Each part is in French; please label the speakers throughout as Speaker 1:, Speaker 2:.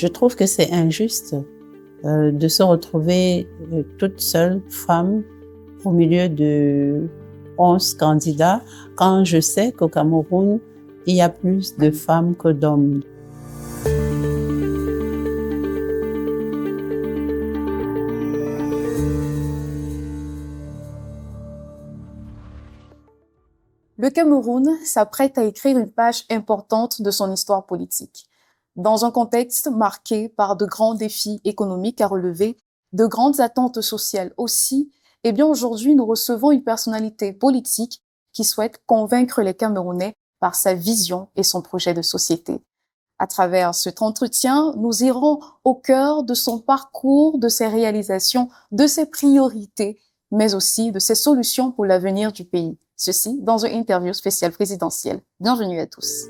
Speaker 1: Je trouve que c'est injuste de se retrouver toute seule, femme, au milieu de 11 candidats, quand je sais qu'au Cameroun, il y a plus de femmes que d'hommes.
Speaker 2: Le Cameroun s'apprête à écrire une page importante de son histoire politique. Dans un contexte marqué par de grands défis économiques à relever, de grandes attentes sociales aussi, eh bien aujourd'hui nous recevons une personnalité politique qui souhaite convaincre les Camerounais par sa vision et son projet de société. À travers cet entretien, nous irons au cœur de son parcours, de ses réalisations, de ses priorités, mais aussi de ses solutions pour l'avenir du pays. Ceci dans une interview spéciale présidentielle. Bienvenue à tous.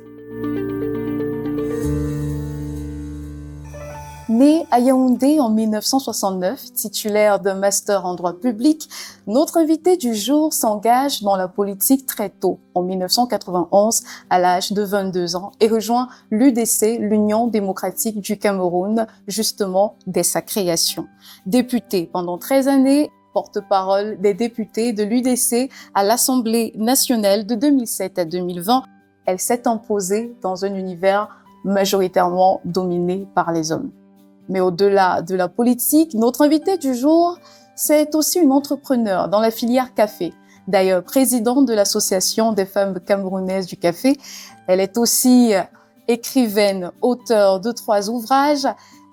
Speaker 2: Né à Yaoundé en 1969, titulaire d'un master en droit public, notre invité du jour s'engage dans la politique très tôt, en 1991, à l'âge de 22 ans, et rejoint l'UDC, l'Union démocratique du Cameroun, justement dès sa création. Député pendant 13 années, porte-parole des députés de l'UDC à l'Assemblée nationale de 2007 à 2020, elle s'est imposée dans un univers majoritairement dominé par les hommes. Mais au-delà de la politique, notre invité du jour, c'est aussi une entrepreneure dans la filière café. D'ailleurs, présidente de l'Association des femmes camerounaises du café. Elle est aussi écrivaine, auteure de 3 ouvrages.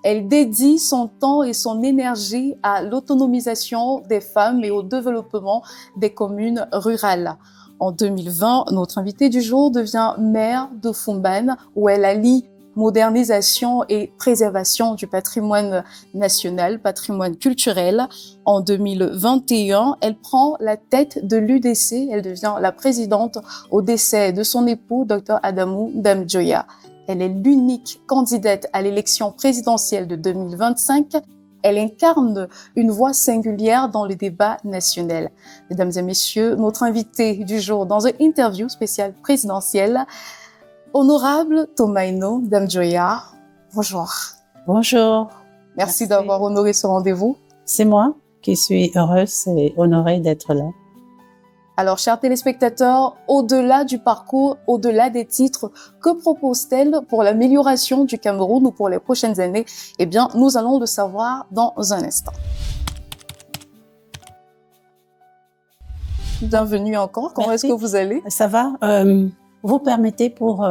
Speaker 2: Elle dédie son temps et son énergie à l'autonomisation des femmes et au développement des communes rurales. En 2020, notre invitée du jour devient maire de Foumban, où elle allie modernisation et préservation du patrimoine national, patrimoine culturel. En 2021, elle prend la tête de l'UDC. Elle devient la présidente au décès de son époux, Dr Adamou Damdjoya. Elle est l'unique candidate à l'élection présidentielle de 2025. Elle incarne une voix singulière dans le débat national. Mesdames et messieurs, notre invité du jour dans une interview spéciale présidentielle, Honorable Thomaino Damdjoya, bonjour.
Speaker 1: Bonjour.
Speaker 2: Merci d'avoir honoré ce rendez-vous.
Speaker 1: C'est moi qui suis heureuse et honorée d'être là.
Speaker 2: Alors, chers téléspectateurs, au-delà du parcours, au-delà des titres, que propose-t-elle pour l'amélioration du Cameroun ou pour les prochaines années? Eh bien, nous allons le savoir dans un instant. Bienvenue encore. Comment est-ce que vous allez?
Speaker 1: Ça va. Vous permettez pour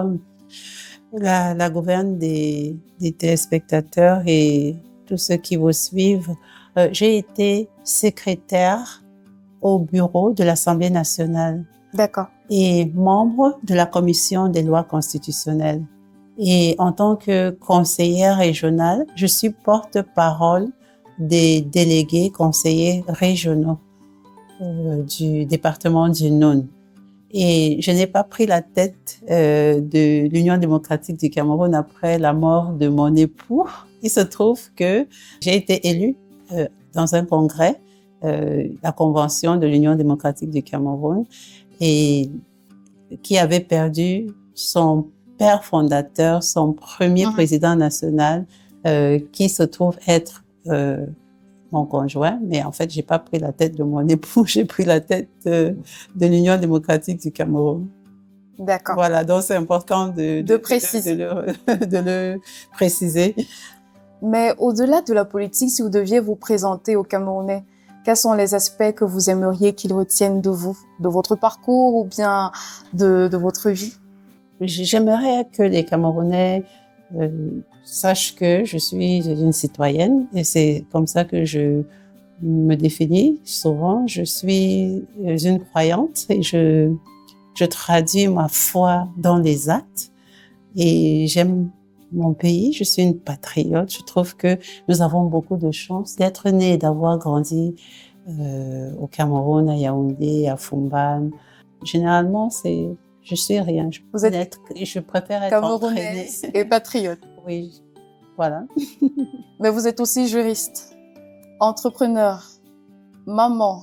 Speaker 1: la gouverne des téléspectateurs et tous ceux qui vous suivent, j'ai été secrétaire au bureau de l'Assemblée nationale.
Speaker 2: D'accord.
Speaker 1: Et membre de la commission des lois constitutionnelles. Et en tant que conseillère régionale, je suis porte-parole des délégués conseillers régionaux du département du Nord. Et je n'ai pas pris la tête de l'Union démocratique du Cameroun après la mort de mon époux. Il se trouve que j'ai été élue dans un congrès, la convention de l'Union démocratique du Cameroun, et qui avait perdu son père fondateur, son premier président national, qui se trouve être mon conjoint, mais en fait, j'ai pas pris la tête de mon époux, j'ai pris la tête de l'Union démocratique du Cameroun.
Speaker 2: D'accord.
Speaker 1: Voilà, donc c'est important de
Speaker 2: préciser.
Speaker 1: De le préciser.
Speaker 2: Mais au-delà de la politique, si vous deviez vous présenter aux Camerounais, quels sont les aspects que vous aimeriez qu'ils retiennent de vous, de votre parcours ou bien de votre vie?
Speaker 1: J'aimerais que les Camerounais sache que je suis une citoyenne et c'est comme ça que je me définis souvent. Je suis une croyante et je traduis ma foi dans les actes et j'aime mon pays. Je suis une patriote. Je trouve que nous avons beaucoup de chance d'être nés et d'avoir grandi au Cameroun, à Yaoundé, à Foumban. Généralement, je suis rien. Je préfère être
Speaker 2: camerounaise et patriote.
Speaker 1: Oui, voilà.
Speaker 2: Mais vous êtes aussi juriste, entrepreneur, maman,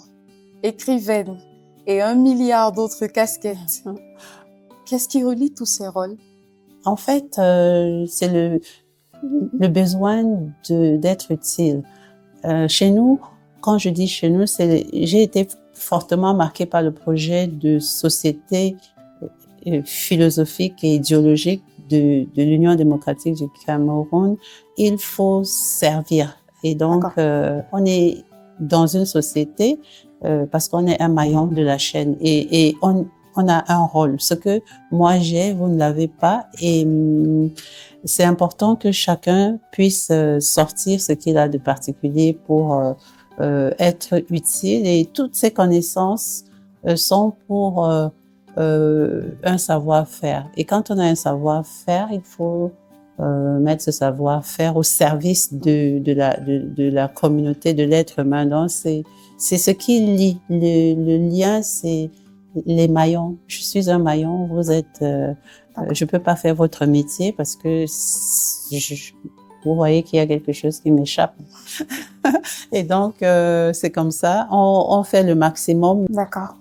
Speaker 2: écrivaine et 1 milliard d'autres casquettes. Qu'est-ce qui relie tous ces rôles?
Speaker 1: En fait, c'est le besoin d'être utile. Chez nous, quand je dis chez nous, j'ai été fortement marquée par le projet de société philosophique et idéologique de l'Union démocratique du Cameroun. Il faut servir. Et donc, on est dans une société parce qu'on est un maillon de la chaîne et on a un rôle. Ce que moi j'ai, vous ne l'avez pas. Et c'est important que chacun puisse sortir ce qu'il a de particulier pour être utile. Et toutes ces connaissances sont pour un savoir-faire. Et quand on a un savoir-faire, il faut mettre ce savoir-faire au service de la communauté, de l'être humain. Donc, c'est ce qui lie. Le lien, c'est les maillons. Je suis un maillon, vous êtes... je peux pas faire votre métier parce que vous voyez qu'il y a quelque chose qui m'échappe. Et donc, c'est comme ça. On fait le maximum.
Speaker 2: D'accord.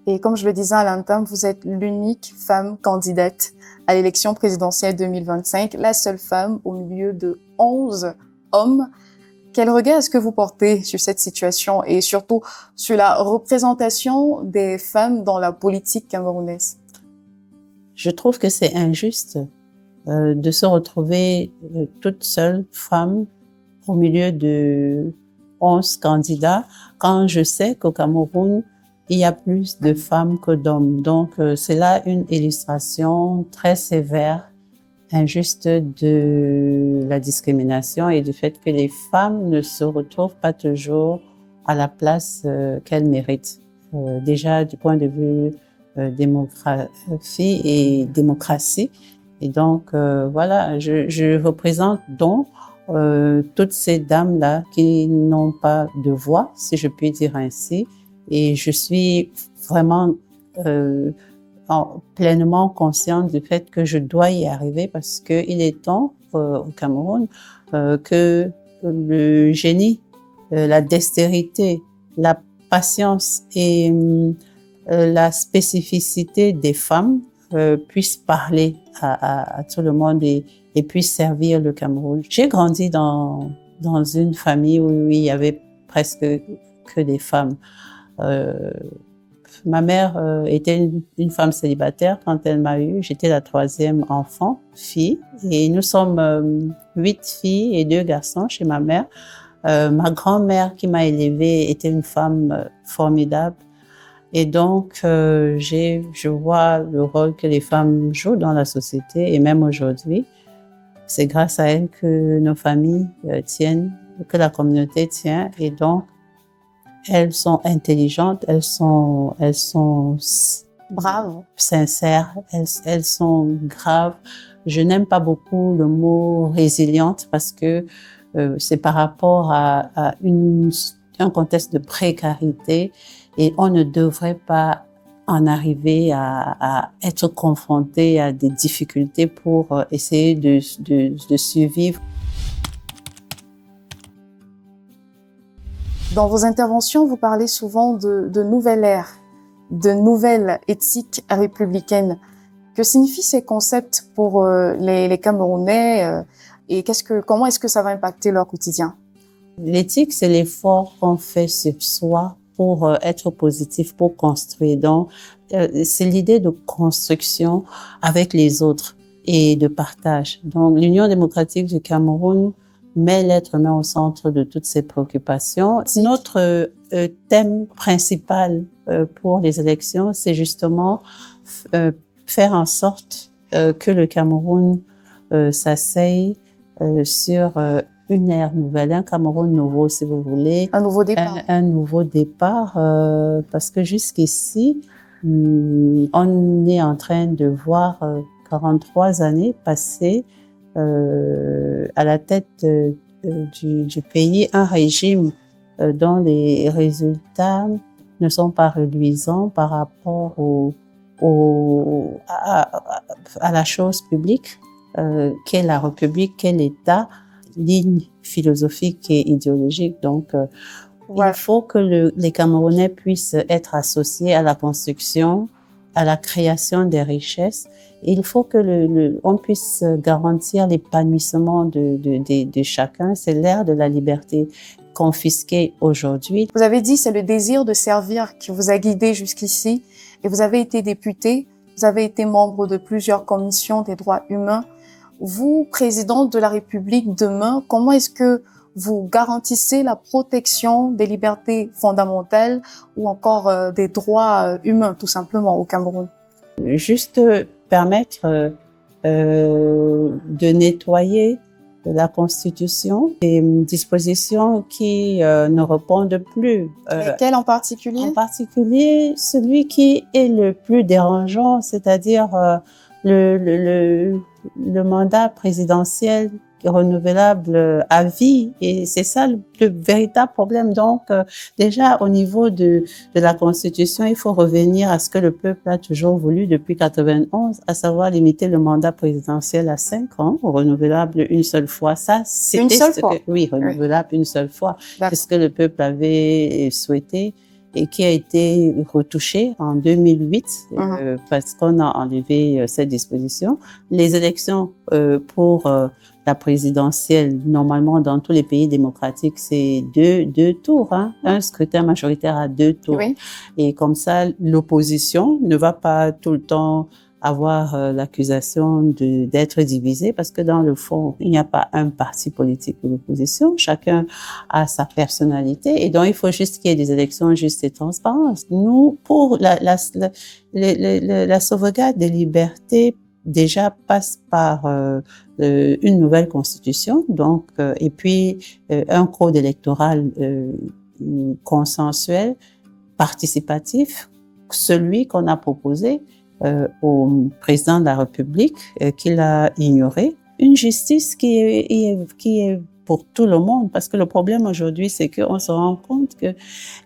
Speaker 2: Et comme je le disais à l'instant, vous êtes l'unique femme candidate à l'élection présidentielle 2025, la seule femme au milieu de 11 hommes. Quel regard est-ce que vous portez sur cette situation et surtout sur la représentation des femmes dans la politique camerounaise?
Speaker 1: Je trouve que c'est injuste de se retrouver toute seule, femme, au milieu de 11 candidats, quand je sais qu'au Cameroun, il y a plus de femmes que d'hommes. Donc, c'est là une illustration très sévère, injuste de la discrimination et du fait que les femmes ne se retrouvent pas toujours à la place qu'elles méritent. Déjà, du point de vue démographie et démocratie. Et donc, voilà, je représente donc toutes ces dames-là qui n'ont pas de voix, si je puis dire ainsi. Et je suis vraiment pleinement consciente du fait que je dois y arriver parce qu'il est temps au Cameroun que le génie, la dextérité, la patience et la spécificité des femmes puissent parler à tout le monde et puissent servir le Cameroun. J'ai grandi dans une famille où il y avait presque que des femmes. Ma mère était une femme célibataire quand elle m'a eu. J'étais la troisième enfant, fille, et nous sommes 8 filles et 2 garçons chez ma mère. Ma grand-mère qui m'a élevée était une femme formidable. Et donc, je vois le rôle que les femmes jouent dans la société et même aujourd'hui. C'est grâce à elles que nos familles tiennent, que la communauté tient. Et donc, elles sont intelligentes, elles sont
Speaker 2: braves,
Speaker 1: sincères, elles sont graves. Je n'aime pas beaucoup le mot résiliente parce que c'est par rapport à un contexte de précarité et on ne devrait pas en arriver à être confronté à des difficultés pour essayer de survivre.
Speaker 2: Dans vos interventions, vous parlez souvent de nouvelle ère, de nouvelle éthique républicaine. Que signifient ces concepts pour les Camerounais et comment est-ce que ça va impacter leur quotidien?
Speaker 1: L'éthique, c'est l'effort qu'on fait sur soi pour être positif, pour construire. Donc, c'est l'idée de construction avec les autres et de partage. Donc, l'Union démocratique du Cameroun met l'être humain au centre de toutes ces préoccupations. Notre thème principal pour les élections, c'est justement faire en sorte que le Cameroun s'asseye sur une ère nouvelle, un Cameroun nouveau, si vous voulez.
Speaker 2: Un nouveau départ.
Speaker 1: Un nouveau départ, parce que jusqu'ici, on est en train de voir 43 années passer à la tête du pays, un régime dont les résultats ne sont pas reluisants par rapport à la chose publique, qu'est la République, qu'est l'État, ligne philosophique et idéologique. Donc, il faut que les Camerounais puissent être associés à la construction à la création des richesses. Il faut que on puisse garantir l'épanouissement de chacun. C'est l'ère de la liberté confisquée aujourd'hui.
Speaker 2: Vous avez dit c'est le désir de servir qui vous a guidé jusqu'ici et vous avez été député, vous avez été membre de plusieurs commissions des droits humains. Vous, présidente de la République demain, comment est-ce que vous garantissez la protection des libertés fondamentales ou encore des droits humains, tout simplement, au Cameroun?
Speaker 1: Juste permettre de nettoyer la Constitution des dispositions qui ne répondent plus.
Speaker 2: Lesquelles en particulier?
Speaker 1: En particulier, celui qui est le plus dérangeant, c'est-à-dire le mandat présidentiel renouvelable à vie, et c'est ça le véritable problème. Donc déjà au niveau de la Constitution, il faut revenir à ce que le peuple a toujours voulu depuis 91, à savoir limiter le mandat présidentiel à 5 ans, renouvelable une seule fois. Ça, c'était
Speaker 2: une seule fois.
Speaker 1: Oui, renouvelable une seule fois. C'est ce que le peuple avait souhaité et qui a été retouché en 2008 parce qu'on a enlevé cette disposition. Les élections pour la présidentielle, normalement dans tous les pays démocratiques, c'est deux tours, hein, un scrutin majoritaire à 2 tours.
Speaker 2: Oui.
Speaker 1: Et comme ça, l'opposition ne va pas tout le temps avoir l'accusation d'être divisée, parce que dans le fond, il n'y a pas un parti politique de l'opposition, chacun a sa personnalité, et donc il faut juste qu'il y ait des élections justes et transparentes. Nous, pour la sauvegarde des libertés, déjà passe par une nouvelle constitution, donc et puis un code électoral consensuel, participatif, celui qu'on a proposé au président de la République, qu'il a ignoré, une justice qui est pour tout le monde, parce que le problème aujourd'hui, c'est qu'on se rend compte que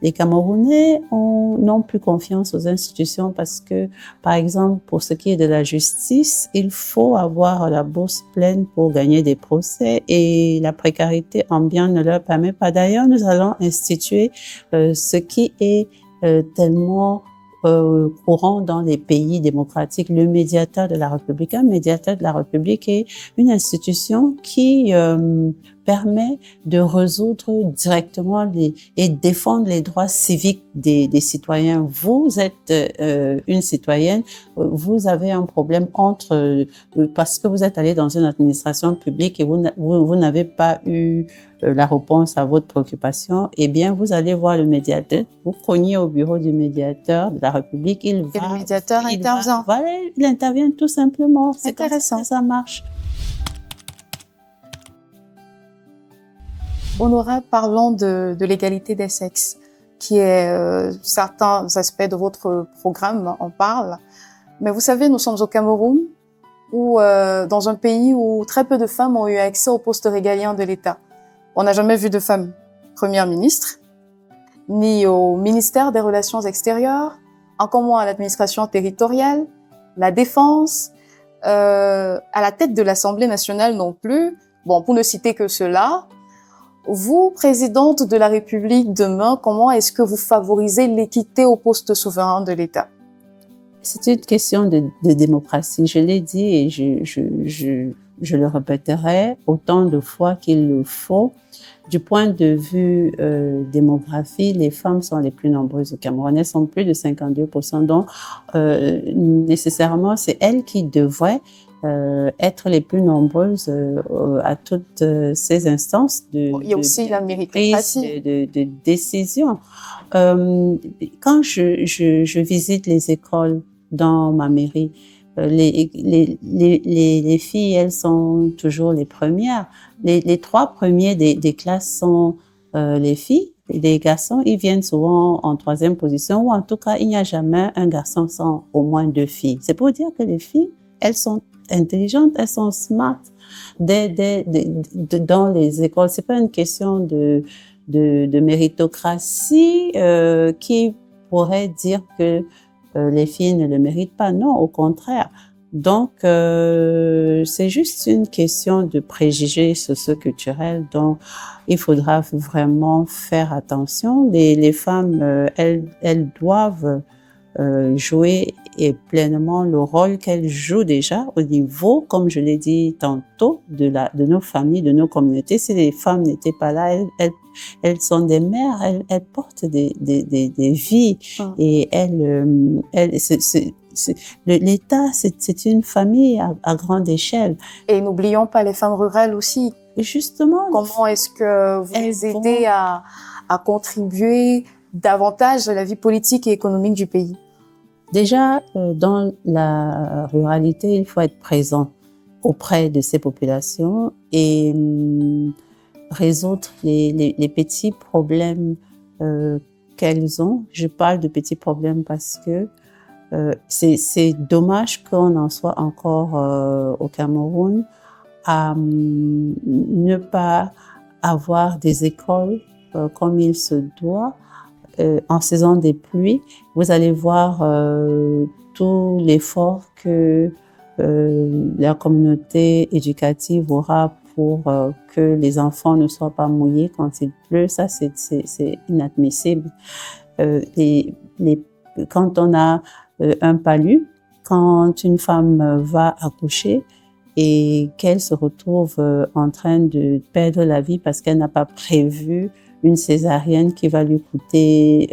Speaker 1: les Camerounais n'ont plus confiance aux institutions, parce que, par exemple, pour ce qui est de la justice, il faut avoir la bourse pleine pour gagner des procès, et la précarité ambiante ne leur permet pas. D'ailleurs, nous allons instituer ce qui est tellement courant dans les pays démocratiques, le médiateur de la République. Un médiateur de la République est une institution qui permet de résoudre directement et défendre les droits civiques des citoyens. Vous êtes une citoyenne, vous avez un problème parce que vous êtes allé dans une administration publique et vous n'avez pas eu la réponse à votre préoccupation, eh bien, vous allez voir le médiateur, vous cognez au bureau du médiateur de la République,
Speaker 2: le médiateur intervient.
Speaker 1: Il intervient tout simplement. C'est
Speaker 2: intéressant.
Speaker 1: Comme ça marche.
Speaker 2: Honorable, parlons de l'égalité des sexes, qui est certains aspects de votre programme en parlent. Mais vous savez, nous sommes au Cameroun, dans un pays où très peu de femmes ont eu accès aux postes régaliens de l'État. On n'a jamais vu de femme première ministre, ni au ministère des Relations extérieures, encore moins à l'administration territoriale, la défense, à la tête de l'Assemblée nationale non plus. Bon, pour ne citer que cela. Vous, présidente de la République demain, comment est-ce que vous favorisez l'équité au poste souverain de l'État?
Speaker 1: C'est une question de démocratie. Je l'ai dit et je le répéterai autant de fois qu'il le faut. Du point de vue démographie, les femmes sont les plus nombreuses au Cameroun. Elles sont plus de 52%. Donc, nécessairement, c'est elles qui devraient être les plus nombreuses à toutes ces instances
Speaker 2: il y a aussi la méritocratie
Speaker 1: de décision. Quand je visite les écoles dans ma mairie, les filles, elles sont toujours les premières. Les 3 premiers des classes sont les filles. Les garçons, ils viennent souvent en 3e position, ou en tout cas, il n'y a jamais un garçon sans au moins 2 filles. C'est pour dire que les filles, elles sont intelligentes, elles sont smart dans les écoles. C'est pas une question de méritocratie qui pourrait dire que les filles ne le méritent pas. Non, au contraire. Donc, c'est juste une question de préjugés socio-culturels dont il faudra vraiment faire attention. Les femmes, elles doivent jouer et pleinement le rôle qu'elles jouent déjà au niveau, comme je l'ai dit tantôt, de nos familles, de nos communautés. Si les femmes n'étaient pas là, elles sont des mères, elles portent des vies et l'État, c'est une famille à grande échelle.
Speaker 2: Et n'oublions pas les femmes rurales aussi.
Speaker 1: Justement.
Speaker 2: Comment est-ce que vous les aidez à contribuer davantage à la vie politique et économique du pays?
Speaker 1: Déjà, dans la ruralité, il faut être présent auprès de ces populations et résoudre les petits problèmes qu'elles ont. Je parle de petits problèmes parce que c'est dommage qu'on en soit encore au Cameroun à ne pas avoir des écoles comme il se doit. En saison des pluies, vous allez voir tout l'effort que la communauté éducative aura pour que les enfants ne soient pas mouillés quand il pleut. Ça, c'est inadmissible. Quand on a un palu, quand une femme va accoucher et qu'elle se retrouve en train de perdre la vie parce qu'elle n'a pas prévu une césarienne qui va lui coûter,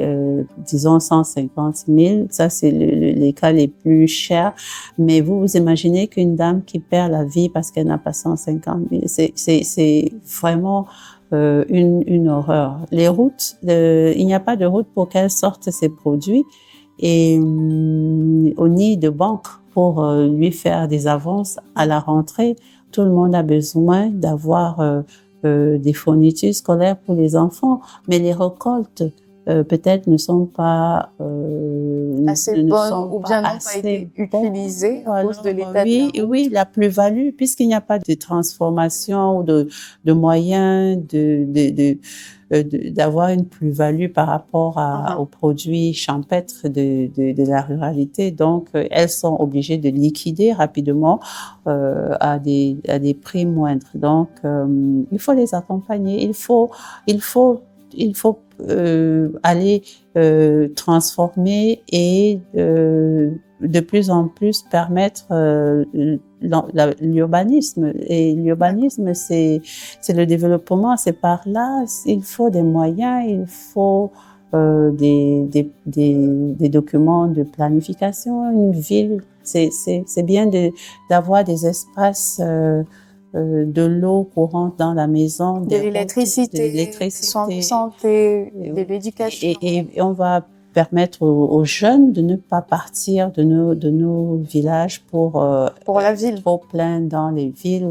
Speaker 1: disons, 150 000. Ça, c'est les cas les plus chers. Mais vous imaginez qu'une dame qui perd la vie parce qu'elle n'a pas 150 000, c'est vraiment une horreur. Les routes, il n'y a pas de route pour qu'elle sorte ses produits et au nid de banque pour lui faire des avances à la rentrée. Tout le monde a besoin d'avoir des fournitures scolaires pour les enfants, mais les récoltes peut-être ne sont pas
Speaker 2: assez bonnes ou bien n'ont pas été utilisées à cause de l'état de la route.
Speaker 1: Oui, la plus-value, puisqu'il n'y a pas de transformation ou de moyens d'avoir une plus-value par rapport aux produits champêtres de la ruralité. Donc, elles sont obligées de liquider rapidement à des prix moindres. Donc, il faut les accompagner. Il faut aller transformer et de plus en plus permettre l'urbanisme. Et l'urbanisme, c'est le développement, c'est par là. Il faut des moyens, il faut des documents de planification. Une ville, c'est bien d'avoir des espaces de l'eau courante dans la maison,
Speaker 2: de l'électricité, de santé, de l'éducation.
Speaker 1: Et on va permettre aux jeunes de ne pas partir de nos villages pour
Speaker 2: la ville,
Speaker 1: trop plein dans les villes.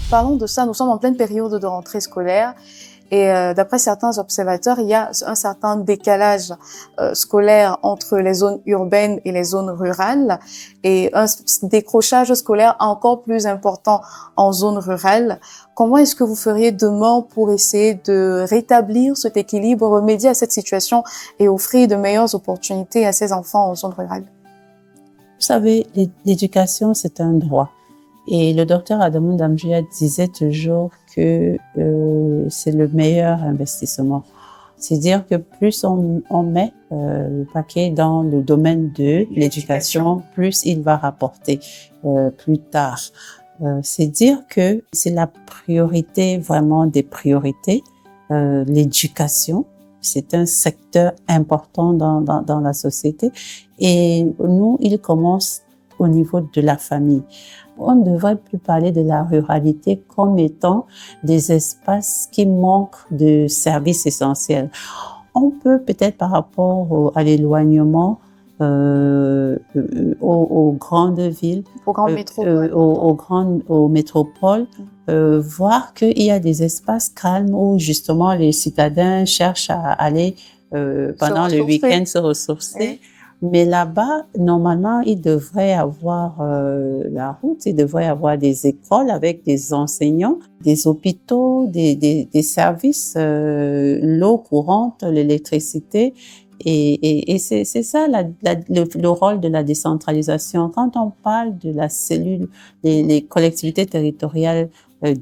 Speaker 2: Parlons de ça, nous sommes en pleine période de rentrée scolaire. Et d'après certains observateurs, il y a un certain décalage scolaire entre les zones urbaines et les zones rurales et un décrochage scolaire encore plus important en zone rurale. Comment est-ce que vous feriez demain pour essayer de rétablir cet équilibre, remédier à cette situation et offrir de meilleures opportunités à ces enfants en zone rurale?
Speaker 1: Vous savez, l'éducation, c'est un droit. Et le docteur Adamou Damjia disait toujours que c'est le meilleur investissement. C'est-à-dire que plus on met le paquet dans le domaine de l'éducation, plus il va rapporter plus tard. C'est dire que c'est la priorité, vraiment des priorités, l'éducation. C'est un secteur important dans la société. Et nous, il commence au niveau de la famille. On ne devrait plus parler de la ruralité comme étant des espaces qui manquent de services essentiels. On peut peut-être par rapport à l'éloignement aux grandes villes, aux métropoles, voir qu'il y a des espaces calmes où justement les citadins cherchent à aller pendant le week-end se ressourcer. Oui. Mais là-bas, normalement, il devrait avoir la route, il devrait avoir des écoles avec des enseignants, des hôpitaux, des services, l'eau courante, l'électricité. Et c'est ça le rôle de la décentralisation. Quand on parle de la cellule, les collectivités territoriales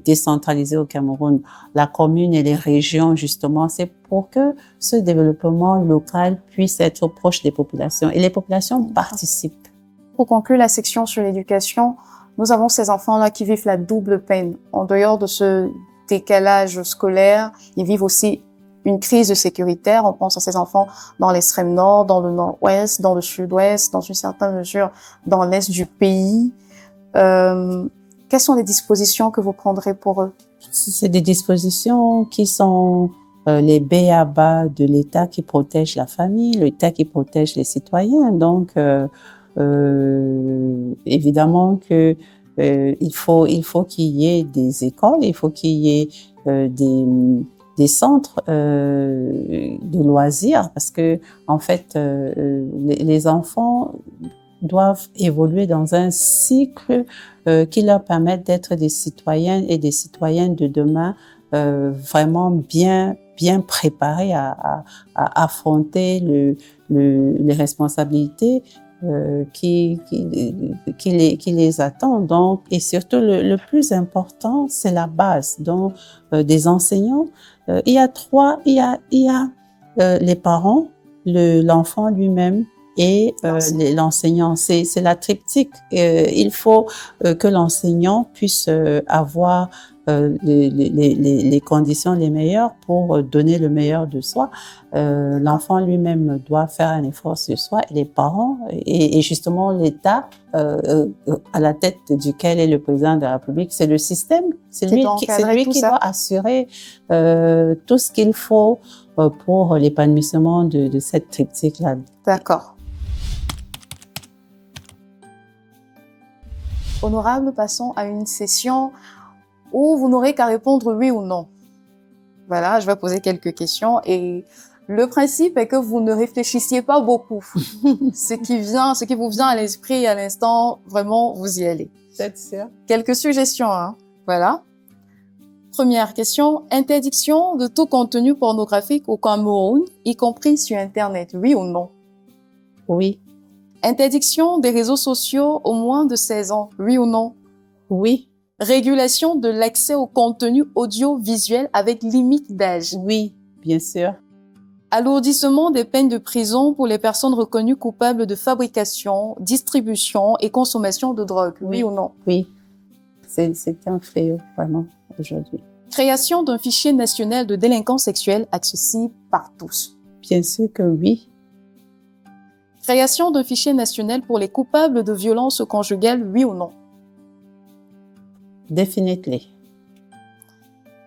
Speaker 1: décentralisées au Cameroun, la commune et les régions, justement, c'est pour que ce développement local puisse être proche des populations. Et les populations participent.
Speaker 2: Pour conclure la section sur l'éducation, nous avons ces enfants-là qui vivent la double peine. En dehors de ce décalage scolaire, ils vivent aussi une crise sécuritaire. On pense à ces enfants dans l'extrême nord, dans le nord-ouest, dans le sud-ouest, dans une certaine mesure dans l'est du pays. Quelles sont les dispositions que vous prendrez pour eux?
Speaker 1: C'est des dispositions qui sont les b.a.-ba de l'État qui protège la famille, l'État qui protège les citoyens. Donc, évidemment que il faut qu'il y ait des écoles, il faut qu'il y ait des centres de loisirs, parce que en fait les enfants doivent évoluer dans un cycle qui leur permette d'être des citoyens et des citoyennes de demain vraiment bien préparés à affronter les responsabilités qui les attend. Donc, et surtout le plus important, c'est la base. Donc, des enseignants, il y a les parents, l'enfant lui-même et l'enseignant. C'est la triptyque. Il faut que l'enseignant puisse avoir les conditions les meilleures pour donner le meilleur de soi. L'enfant lui-même doit faire un effort sur soi, et les parents et justement l'État à la tête duquel est le président de la République, c'est le système, c'est lui qui doit assurer tout ce qu'il faut pour l'épanouissement de cette triptyque-là.
Speaker 2: D'accord. Honorable, passons à une session où vous n'aurez qu'à répondre oui ou non. Voilà, je vais poser quelques questions et le principe est que vous ne réfléchissiez pas beaucoup. Ce qui vous vient à l'esprit à l'instant, vraiment, vous y allez.
Speaker 1: C'est sûr.
Speaker 2: Quelques suggestions, hein. Voilà. Première question, interdiction de tout contenu pornographique au Cameroun, y compris sur Internet, oui ou non?
Speaker 1: Oui.
Speaker 2: Interdiction des réseaux sociaux aux moins de 16 ans, oui ou non?
Speaker 1: Oui.
Speaker 2: Régulation de l'accès au contenu audiovisuel avec limite d'âge.
Speaker 1: Oui, bien sûr.
Speaker 2: Alourdissement des peines de prison pour les personnes reconnues coupables de fabrication, distribution et consommation de drogue. Oui ou non?
Speaker 1: Oui. C'est un fléau, vraiment, aujourd'hui.
Speaker 2: Création d'un fichier national de délinquants sexuels accessible par tous.
Speaker 1: Bien sûr que oui.
Speaker 2: Création d'un fichier national pour les coupables de violences conjugales. Oui ou non?
Speaker 1: Definitely.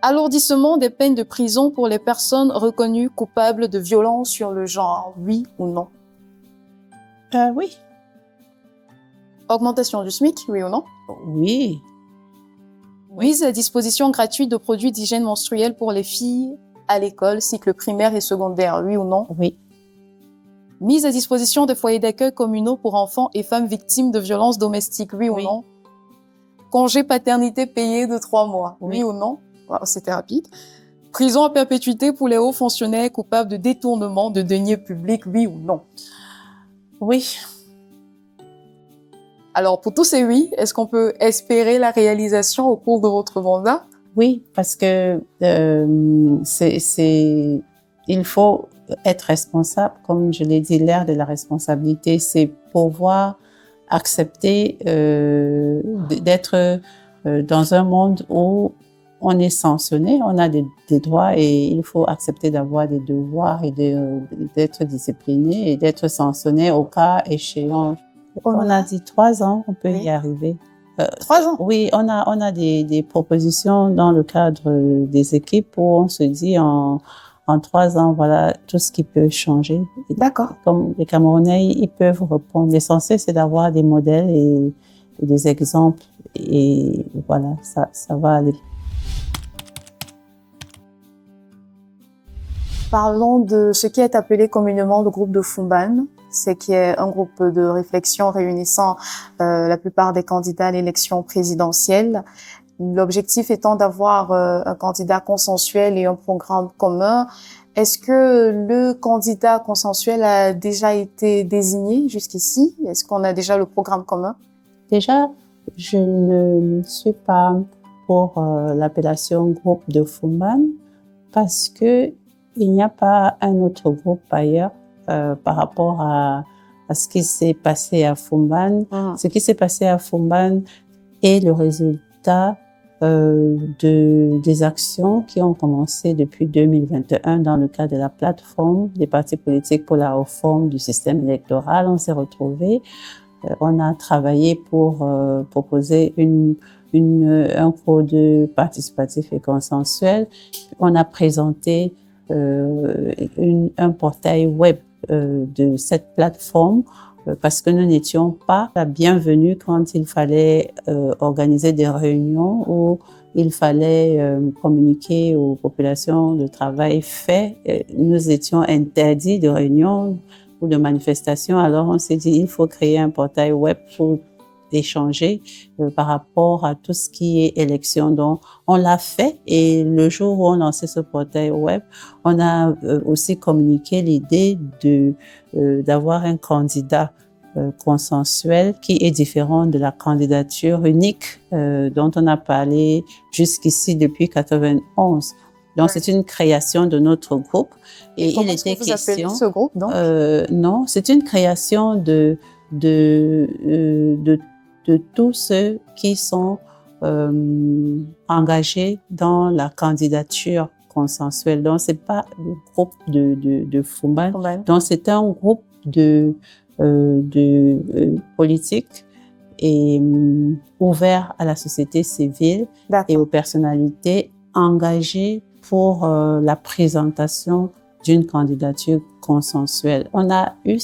Speaker 2: Alourdissement des peines de prison pour les personnes reconnues coupables de violences sur le genre, oui ou non?
Speaker 1: Oui.
Speaker 2: Augmentation du SMIC, oui ou non?
Speaker 1: Oui.
Speaker 2: Mise à disposition gratuite de produits d'hygiène menstruelle pour les filles à l'école, cycle primaire et secondaire, oui ou non?
Speaker 1: Oui.
Speaker 2: Mise à disposition des foyers d'accueil communaux pour enfants et femmes victimes de violences domestiques, oui ou non? Congé paternité payé de 3 mois, oui ou non? Wow, c'était rapide. Prison à perpétuité pour les hauts fonctionnaires coupables de détournement de deniers publics, oui ou non?
Speaker 1: Oui.
Speaker 2: Alors, pour tous ces oui, est-ce qu'on peut espérer la réalisation au cours de votre mandat?
Speaker 1: Oui, parce que il faut être responsable. Comme je l'ai dit, l'ère de la responsabilité, c'est pouvoir accepter d'être dans un monde où on est sanctionné, on a des droits et il faut accepter d'avoir des devoirs et d'être discipliné et d'être sanctionné au cas échéant. On a dit 3 ans, on peut y arriver.
Speaker 2: 3 ans?
Speaker 1: Oui, on a des propositions dans le cadre des équipes où on se dit en 3 ans, voilà tout ce qui peut changer.
Speaker 2: D'accord.
Speaker 1: Comme les Camerounais, ils peuvent répondre. L'essentiel, c'est d'avoir des modèles et des exemples. Et voilà, ça va aller.
Speaker 2: Parlons de ce qui est appelé communément le groupe de Fumban. C'est qui est un groupe de réflexion réunissant la plupart des candidats à l'élection présidentielle. L'objectif étant d'avoir un candidat consensuel et un programme commun. Est-ce que le candidat consensuel a déjà été désigné jusqu'ici? Est-ce qu'on a déjà le programme commun?
Speaker 1: Déjà, je ne suis pas pour l'appellation groupe de Fumban parce que il n'y a pas un autre groupe ailleurs par rapport à ce qui s'est passé à Fumban. Ce qui s'est passé à Fumban est le résultat des actions qui ont commencé depuis 2021 dans le cadre de la plateforme des partis politiques pour la réforme du système électoral. On s'est retrouvés, on a travaillé pour proposer un code participatif et consensuel. On a présenté un portail web de cette plateforme parce que nous n'étions pas la bienvenue quand il fallait organiser des réunions où il fallait communiquer aux populations le travail fait. Nous étions interdits de réunions ou de manifestations. Alors on s'est dit il faut créer un portail web pour échanger par rapport à tout ce qui est élection. Donc, on l'a fait et le jour où on lançait ce portail web, on a aussi communiqué l'idée d'avoir un candidat consensuel qui est différent de la candidature unique dont on a parlé jusqu'ici depuis 91. Donc, c'est une création de notre groupe. Et il était question.
Speaker 2: Ce groupe, donc?
Speaker 1: Non, c'est une création de tous ceux qui sont engagés dans la candidature consensuelle. Donc, c'est pas le groupe de Fumban. Donc, c'est un groupe de politique et ouvert à la société civile et aux personnalités engagées pour la présentation d'une candidature consensuelle. On a eu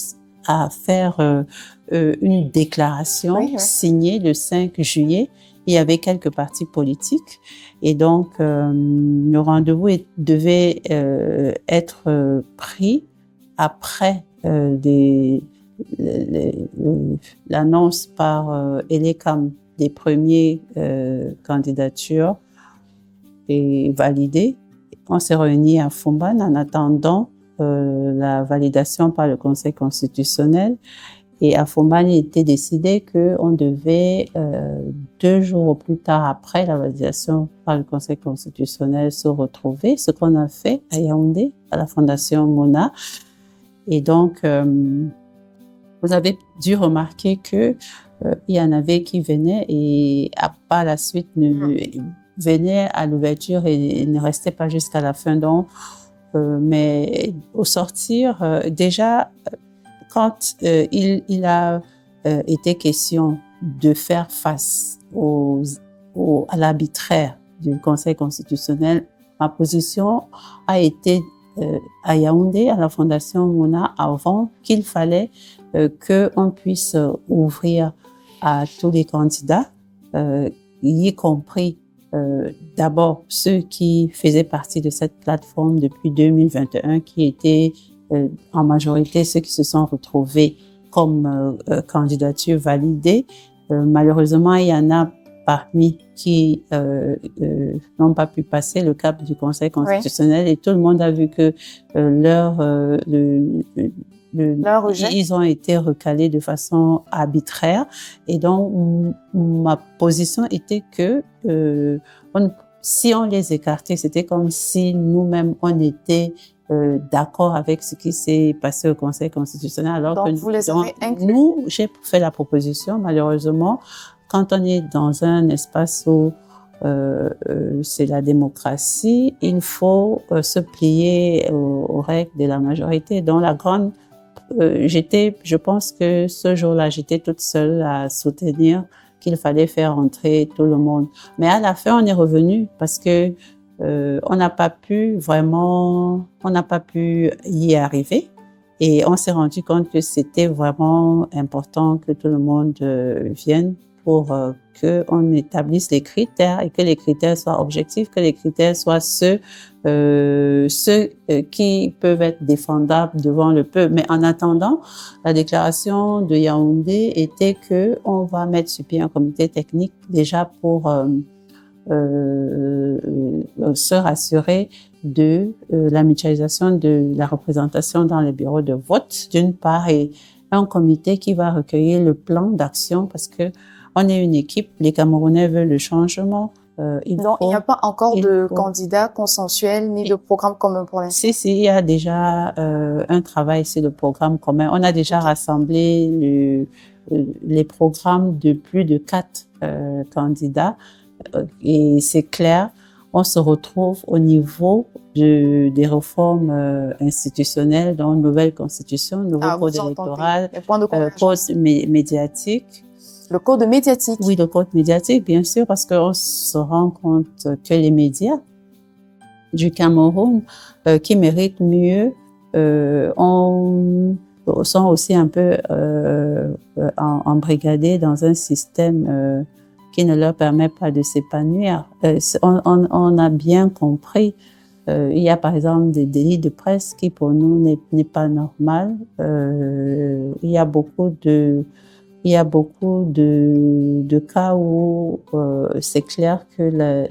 Speaker 1: à faire une déclaration signée le 5 juillet. Il y avait quelques partis politiques et donc le rendez-vous devait être pris après l'annonce par Elecam des premières candidatures et validées. On s'est réunis à Fumban en attendant la validation par le Conseil constitutionnel. Et à Fumban, il était décidé qu'on devait, 2 jours au plus tard après la validation par le Conseil constitutionnel, se retrouver, ce qu'on a fait à Yaoundé, à la Fondation Mona. Et donc, vous avez dû remarquer que il y en avait qui venaient et par la suite venaient à l'ouverture et ne restaient pas jusqu'à la fin. Donc, mais au sortir, déjà, quand il a été question de faire face à l'arbitraire du Conseil constitutionnel, ma position a été à Yaoundé, à la Fondation Mona, avant qu'il fallait qu'on puisse ouvrir à tous les candidats, y compris d'abord ceux qui faisaient partie de cette plateforme depuis 2021, qui étaient en majorité ceux qui se sont retrouvés comme candidature validée. Malheureusement, il y en a parmi qui n'ont pas pu passer le cap du Conseil constitutionnel et tout le monde a vu que ils ont été recalés de façon arbitraire. Et donc, ma position était que si on les écartait, c'était comme si nous-mêmes, on était d'accord avec ce qui s'est passé au Conseil constitutionnel. Alors
Speaker 2: donc, vous les avez inclus?
Speaker 1: Nous, j'ai fait la proposition. Malheureusement, quand on est dans un espace où c'est la démocratie, il faut se plier aux règles de la majorité. Donc, je pense que ce jour-là, j'étais toute seule à soutenir qu'il fallait faire entrer tout le monde. Mais à la fin, on est revenu parce que on n'a pas pu y arriver. Et on s'est rendu compte que c'était vraiment important que tout le monde vienne pour qu'on établisse les critères et que les critères soient objectifs, que les critères soient ceux qui peuvent être défendables devant le peuple. Mais en attendant, la déclaration de Yaoundé était que on va mettre sur pied un comité technique déjà pour se rassurer de la mutualisation de la représentation dans les bureaux de vote, d'une part, et un comité qui va recueillir le plan d'action parce que on est une équipe, les Camerounais veulent le changement.
Speaker 2: Il n'y a pas encore de candidat consensuel ni de programme commun pour l'instant.
Speaker 1: Si, il y a déjà un travail sur le programme commun. On a déjà rassemblé les programmes de plus de 4 candidats et c'est clair, on se retrouve au niveau des réformes institutionnelles, donc nouvelle constitution, nouveau code électoral, code médiatique.
Speaker 2: Le code médiatique.
Speaker 1: Oui, le code médiatique, bien sûr, parce qu'on se rend compte que les médias du Cameroun, qui méritent mieux, sont aussi un peu embrigadés dans un système qui ne leur permet pas de s'épanouir. On a bien compris. Il y a par exemple des délits de presse qui pour nous n'est pas normal. Il y a beaucoup de cas où c'est clair que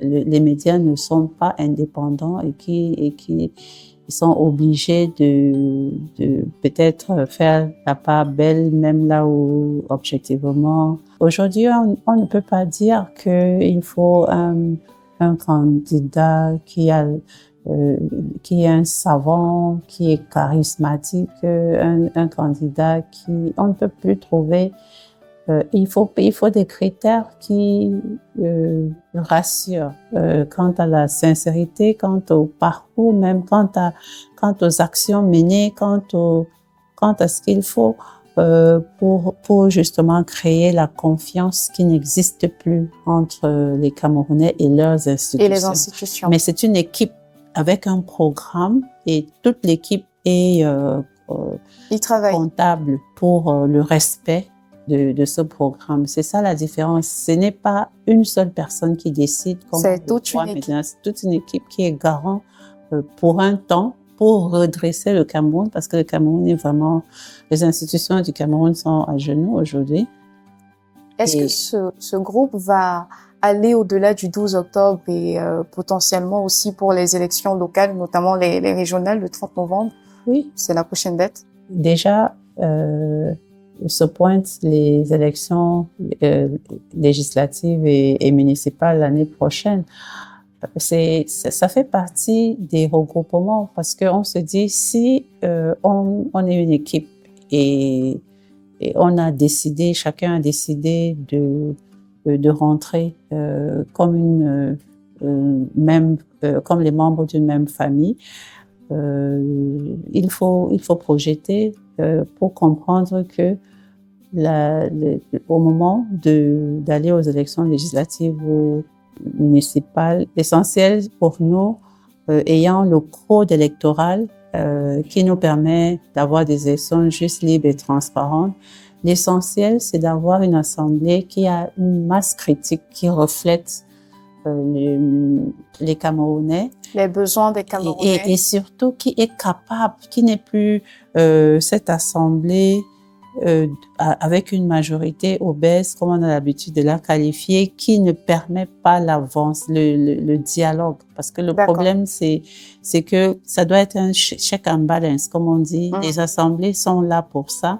Speaker 1: les médias ne sont pas indépendants et qui sont obligés de peut-être faire la part belle, même là où objectivement. Aujourd'hui, on ne peut pas dire qu'il faut un candidat qui est un savant, qui est charismatique, un candidat qui, on ne peut plus trouver. Il faut des critères qui rassurent quant à la sincérité, quant au parcours, même quant aux actions menées, quant à ce qu'il faut pour justement créer la confiance qui n'existe plus entre les Camerounais et leurs institutions.
Speaker 2: Et les institutions.
Speaker 1: Mais c'est une équipe avec un programme et toute l'équipe est comptable pour le respect de ce programme. C'est ça la différence. Ce n'est pas une seule personne qui décide.
Speaker 2: C'est toute une équipe.
Speaker 1: C'est toute une équipe qui est garant pour un temps pour redresser le Cameroun parce que le Cameroun est vraiment... Les institutions du Cameroun sont à genoux aujourd'hui.
Speaker 2: Est-ce que ce groupe va aller au-delà du 12 octobre et potentiellement aussi pour les élections locales, notamment les régionales, le 30 novembre?
Speaker 1: Oui.
Speaker 2: C'est la prochaine date.
Speaker 1: Déjà, se pointent les élections législatives et municipales l'année prochaine. Ça fait partie des regroupements parce qu'on se dit si on est une équipe et on a décidé, chacun a décidé de rentrer comme comme les membres d'une même famille, il faut projeter pour comprendre que au moment d'aller aux élections législatives ou municipales, l'essentiel pour nous, ayant le code électoral qui nous permet d'avoir des élections justes, libres et transparentes, l'essentiel, c'est d'avoir une assemblée qui a une masse critique qui reflète les Camerounais.
Speaker 2: Les besoins des Camerounais.
Speaker 1: Et surtout qui est capable, qui n'est plus cette assemblée avec une majorité obèse, comme on a l'habitude de la qualifier, qui ne permet pas l'avance, le dialogue. Parce que le problème, c'est que ça doit être un check and balance, comme on dit. Les assemblées sont là pour ça,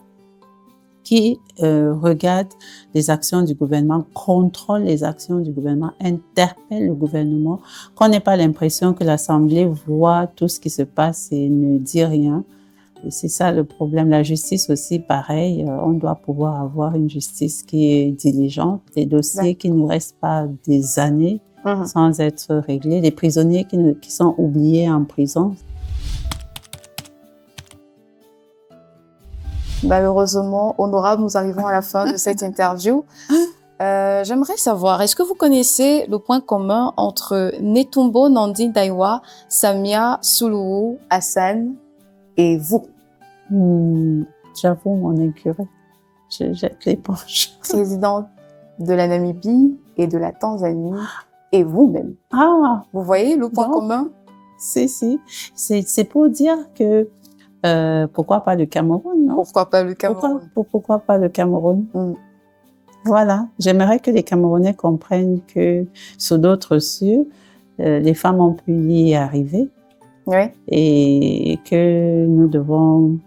Speaker 1: qui regarde les actions du gouvernement, contrôle les actions du gouvernement, interpelle le gouvernement, qu'on n'ait pas l'impression que l'Assemblée voit tout ce qui se passe et ne dit rien. Et c'est ça le problème. La justice aussi, pareil, on doit pouvoir avoir une justice qui est diligente, des dossiers qui ne restent pas des années sans être réglés, des prisonniers qui sont oubliés en prison.
Speaker 2: Malheureusement, honorable, nous arrivons à la fin de cette interview. J'aimerais savoir, est-ce que vous connaissez le point commun entre Netumbo Nandi Ndaitwah, Samia Suluhu Hassan et vous?
Speaker 1: J'avoue mon incurie. Je jette l'éponge.
Speaker 2: Président de la Namibie et de la Tanzanie et vous-même.
Speaker 1: Ah!
Speaker 2: Vous voyez le point commun?
Speaker 1: Si. C'est pour dire que pourquoi pas le Cameroun, non?
Speaker 2: Pourquoi pas le Cameroun?
Speaker 1: Pourquoi pas le Cameroun? Voilà. J'aimerais que les Camerounais comprennent que sous d'autres cieux, les femmes ont pu y arriver.
Speaker 2: Oui.
Speaker 1: et que nous devons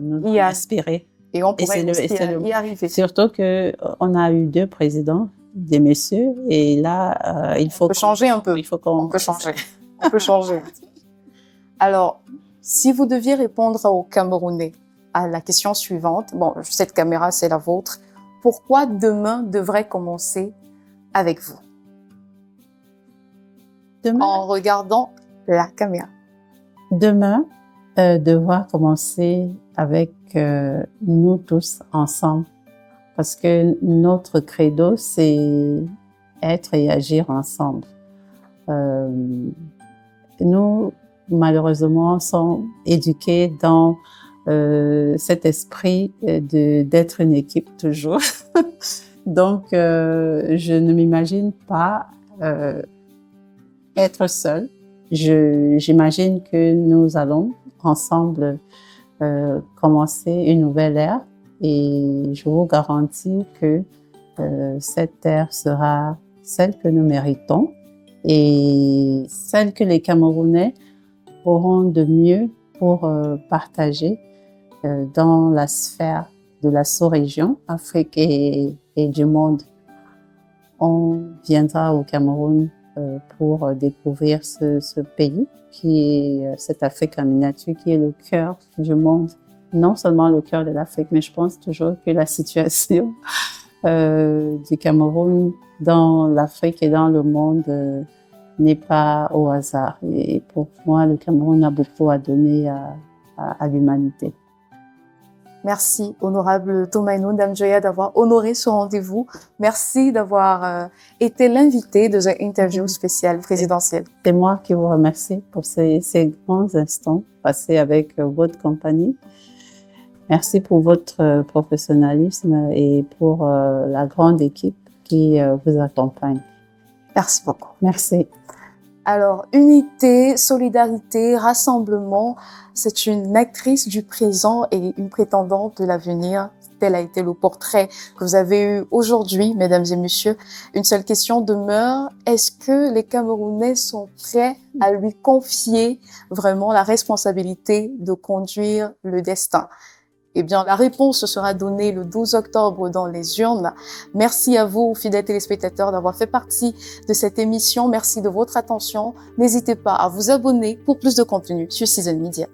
Speaker 1: nous
Speaker 2: Y a-
Speaker 1: inspirer.
Speaker 2: Et on
Speaker 1: Et
Speaker 2: pourrait aussi y arriver.
Speaker 1: surtout que on a eu deux présidents, des messieurs, et là, il faut
Speaker 2: On peut changer un peu.
Speaker 1: il faut qu'on
Speaker 2: On peut changer. On peut changer. Alors, si vous deviez répondre aux Camerounais à la question suivante, bon, cette caméra, c'est la vôtre. Pourquoi demain devrait commencer avec vous?
Speaker 1: Demain,
Speaker 2: En regardant la caméra.
Speaker 1: demain devoir commencer avec nous tous ensemble, parce que notre credo, c'est être et agir ensemble. Nous, malheureusement, sommes éduqués dans cet esprit d'être une équipe toujours. Donc, je ne m'imagine pas être seule. J'imagine que nous allons ensemble commencer une nouvelle ère et je vous garantis que cette ère sera celle que nous méritons et celle que les Camerounais auront de mieux pour partager dans la sphère de la sous-région, Afrique et du monde. On viendra au Cameroun pour découvrir ce pays qui est cette Afrique en miniature, qui est le cœur du monde. Non seulement le cœur de l'Afrique, mais je pense toujours que la situation du Cameroun dans l'Afrique et dans le monde n'est pas au hasard. Et pour moi, le Cameroun a beaucoup à donner à l'humanité.
Speaker 2: Merci, honorable Thomaino Ndamjoya, d'avoir honoré ce rendez-vous. Merci d'avoir été l'invité de cette interview spéciale présidentielle.
Speaker 1: C'est moi qui vous remercie pour ces grands instants passés avec votre compagnie. Merci pour votre professionnalisme et pour la grande équipe qui vous accompagne.
Speaker 2: Merci beaucoup.
Speaker 1: Merci.
Speaker 2: Alors, unité, solidarité, rassemblement, c'est une actrice du présent et une prétendante de l'avenir. Tel a été le portrait que vous avez eu aujourd'hui, mesdames et messieurs. Une seule question demeure, est-ce que les Camerounais sont prêts à lui confier vraiment la responsabilité de conduire le destin? Eh bien, la réponse sera donnée le 12 octobre dans les urnes. Merci à vous, fidèles téléspectateurs, d'avoir fait partie de cette émission. Merci de votre attention. N'hésitez pas à vous abonner pour plus de contenu sur Season Media.